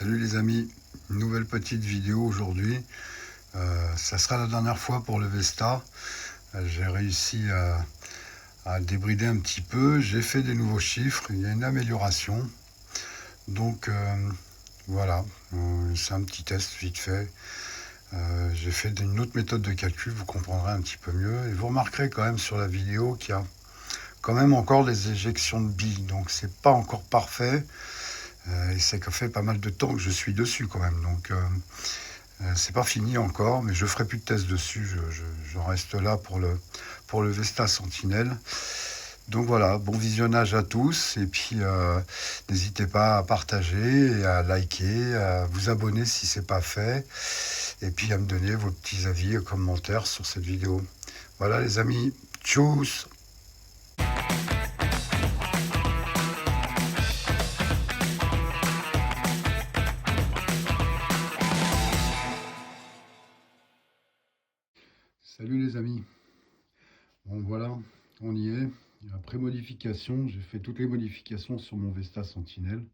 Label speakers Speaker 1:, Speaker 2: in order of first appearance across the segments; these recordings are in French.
Speaker 1: Salut les amis, une nouvelle petite vidéo aujourd'hui. Ça sera la dernière fois pour le Vesta. J'ai réussi à le débrider un petit peu. J'ai fait des nouveaux chiffres, il y a une amélioration. Donc voilà, c'est un petit test vite fait. J'ai fait une autre méthode de calcul, vous comprendrez un petit peu mieux. Et vous remarquerez quand même sur la vidéo qu'il y a quand même encore des éjections de billes. Donc c'est pas encore parfait. Et ça fait pas mal de temps que je suis dessus quand même. Donc c'est pas fini encore, mais je ferai plus de tests dessus. J'en reste là pour le Vesta Sentinel. Donc voilà, bon visionnage à tous. Et puis n'hésitez pas à partager, et à liker, à vous abonner si c'est pas fait. Et puis à me donner vos petits avis et commentaires sur cette vidéo. Voilà les amis, tchuss! Salut les amis. Bon voilà, on y est. Après modification, j'ai fait toutes les modifications sur mon Vesta Sentinel.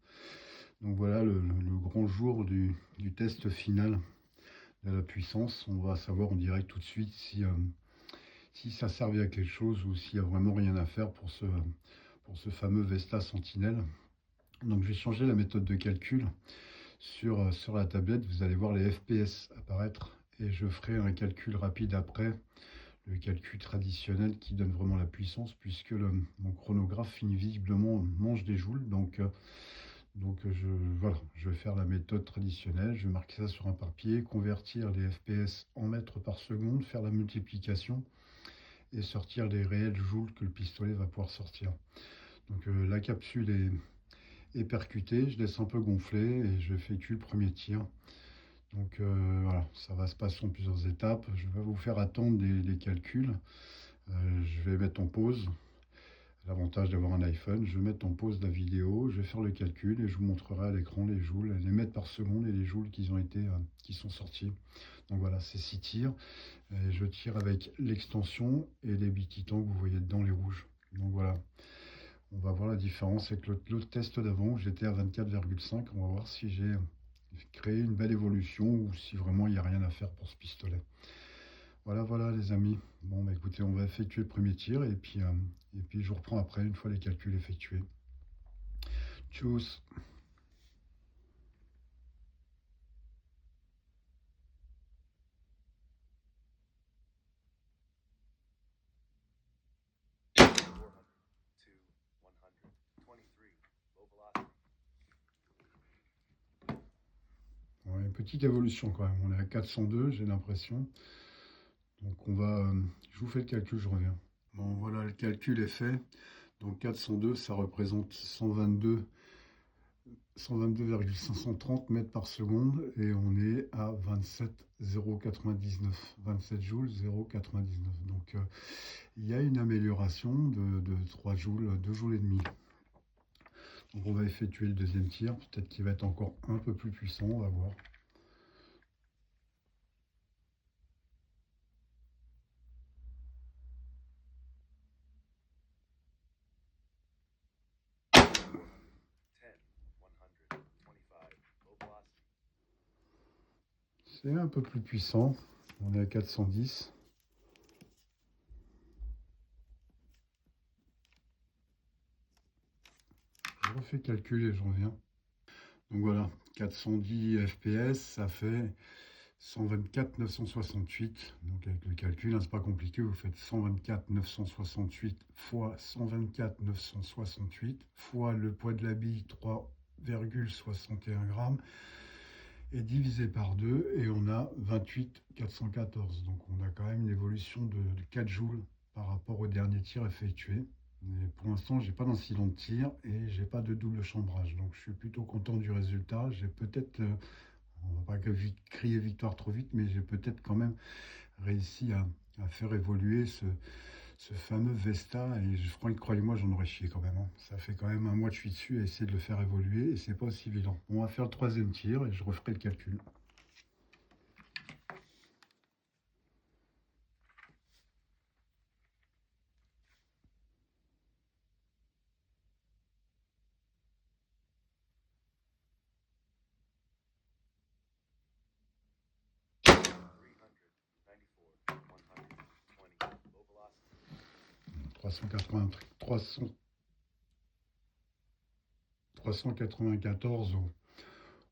Speaker 1: Donc voilà le grand jour du test final de la puissance. On va savoir en direct tout de suite si ça servait à quelque chose ou s'il n'y a vraiment rien à faire pour ce fameux Vesta Sentinel. Donc j'ai changé la méthode de calcul sur la tablette. Vous allez voir les FPS apparaître et je ferai un calcul rapide après. Le calcul traditionnel qui donne vraiment la puissance puisque mon chronographe visiblement mange des joules. Donc voilà, je vais faire la méthode traditionnelle. Je vais marquer ça sur un papier, convertir les FPS en mètres par seconde, faire la multiplication et sortir les réels joules que le pistolet va pouvoir sortir. Donc la capsule est percutée, je laisse un peu gonfler et je effectue le premier tir. Donc voilà, ça va se passer en plusieurs étapes. Je vais vous faire attendre les calculs. Je vais mettre en pause. L'avantage d'avoir un iPhone, je vais mettre en pause la vidéo, je vais faire le calcul et je vous montrerai à l'écran les joules, les mètres par seconde et les joules qui sont sortis. Donc voilà, c'est 6 tirs. Et je tire avec l'extension et les bits titans que vous voyez dedans, les rouges. Donc voilà, on va voir la différence avec l'autre test d'avant où j'étais à 24,5. On va voir si j'ai créé une belle évolution ou si vraiment il n'y a rien à faire pour ce pistolet. Voilà les amis. Bon bah écoutez, on va effectuer le premier tir et puis je vous reprends après une fois les calculs effectués. Tchuss. Ouais, une petite évolution quand même. On est à 402, j'ai l'impression. Donc je vous fais le calcul, je reviens. Bon voilà, le calcul est fait. Donc 402, ça représente 122,530 mètres par seconde et on est à 27,099, 27 joules 0,99. Donc il y a une amélioration de 3 joules, 2 joules et demi. Donc on va effectuer le deuxième tir, peut-être qu'il va être encore un peu plus puissant, on va voir. C'est un peu plus puissant, on est à 410. Je refais le calcul et je reviens. Donc voilà, 410 FPS, ça fait 124 968. Donc avec le calcul, hein, c'est pas compliqué, vous faites 124 968 fois 124 968 fois le poids de la bille 3,61 grammes et divisé par 2 et on a 28 414. Donc on a quand même une évolution de 4 joules par rapport au dernier tir effectué. Mais pour l'instant, j'ai pas d'incident de tir et j'ai pas de double chambrage. Donc je suis plutôt content du résultat. J'ai peut-être, on va pas crier victoire trop vite, mais j'ai peut-être quand même réussi à faire évoluer ce fameux Vesta. Et croyez-moi, j'en aurais chié quand même, hein. Ça fait quand même un mois que je suis dessus à essayer de le faire évoluer et c'est pas aussi évident. On va faire le troisième tir et je referai le calcul. 394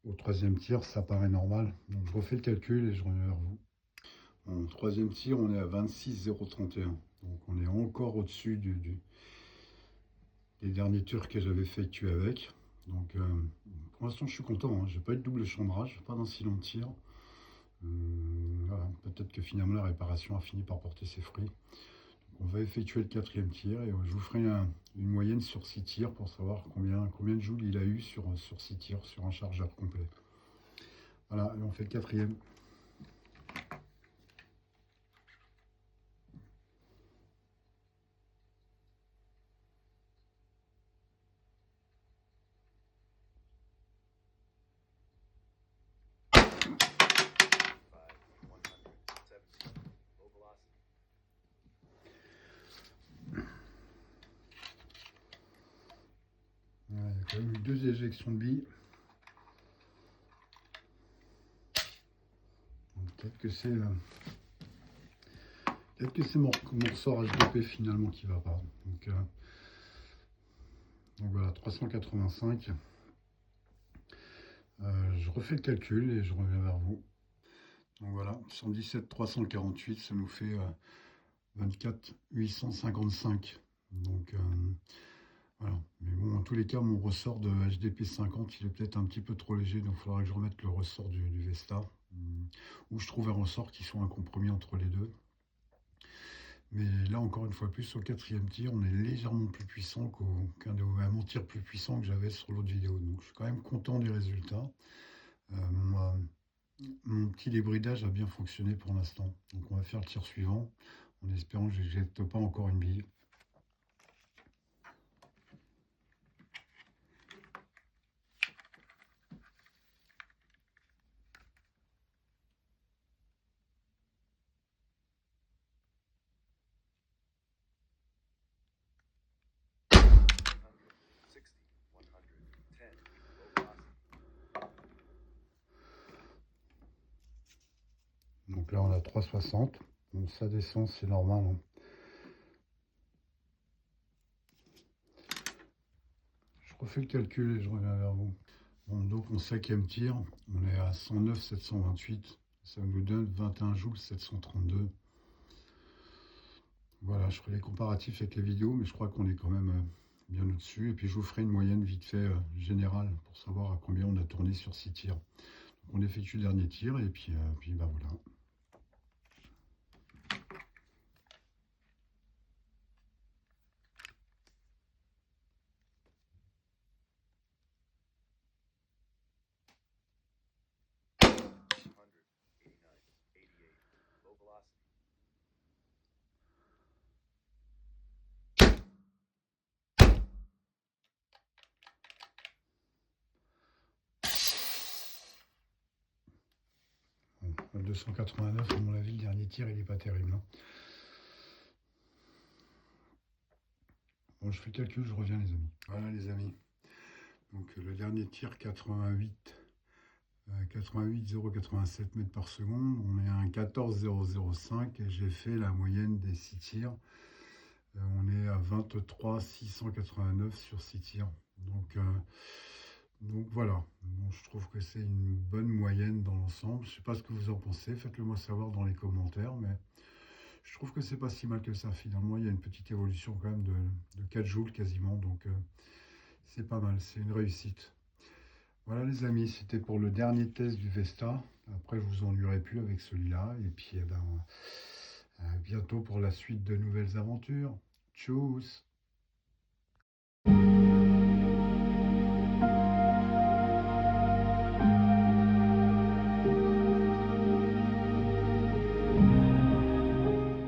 Speaker 1: au troisième tir, ça paraît normal. Donc je refais le calcul et je reviens vers vous. En troisième tir, on est à 26,031. Donc on est encore au-dessus des derniers tirs que j'avais effectués avec. Donc pour l'instant, je suis content. Hein. J'ai pas eu de double chambrage, pas d'incident de tir. Voilà. Peut-être que finalement la réparation a fini par porter ses fruits. On va effectuer le quatrième tir et je vous ferai une moyenne sur 6 tirs pour savoir combien de joules il a eu sur 6 tirs sur un chargeur complet. Voilà, et on fait le quatrième. Il y a quand même eu 2 éjections de billes. Peut-être que c'est mon ressort HDP finalement qui va pas. Donc voilà, 385. Je refais le calcul et je reviens vers vous. Donc voilà, 117 348, ça nous fait 24 855. Donc voilà. Mais bon, en tous les cas, mon ressort de HDP 50, il est peut-être un petit peu trop léger, donc il faudra que je remette le ressort du Vesta. Où je trouve un ressort qui soit un compromis entre les deux. Mais là, encore une fois plus, au quatrième tir, on est légèrement plus puissant qu'un mon tir plus puissant que j'avais sur l'autre vidéo. Donc je suis quand même content des résultats. Mon petit débridage a bien fonctionné pour l'instant. Donc on va faire le tir suivant, en espérant que je ne jette pas encore une bille. Donc là on a 3,60. Donc ça descend, c'est normal. Hein. Je refais le calcul et je reviens vers vous. Bon, donc mon cinquième tir, on est à 109 728. Ça nous donne 21 joules 732. Voilà, je ferai les comparatifs avec les vidéos, mais je crois qu'on est quand même bien au-dessus. Et puis je vous ferai une moyenne vite fait générale pour savoir à combien on a tourné sur 6 tirs. Donc on effectue le dernier tir et puis bah voilà. Bon, 289, à mon avis, le dernier tir, il n'est pas terrible. Hein. Bon, je fais le calcul, je reviens les amis. Voilà les amis. Donc le dernier tir, 88 0,87 mètres par seconde. On est à un 14,005 et j'ai fait la moyenne des 6 tirs. On est à 23 689 sur 6 tirs. Donc voilà, bon, je trouve que c'est une bonne moyenne dans l'ensemble. Je ne sais pas ce que vous en pensez, faites-le moi savoir dans les commentaires, mais je trouve que c'est pas si mal que ça. Finalement, il y a une petite évolution quand même de 4 joules quasiment, donc c'est pas mal, c'est une réussite. Voilà les amis, c'était pour le dernier test du Vesta. Après, je vous ennuierai plus avec celui-là, et puis à bientôt pour la suite de nouvelles aventures. Tchuss!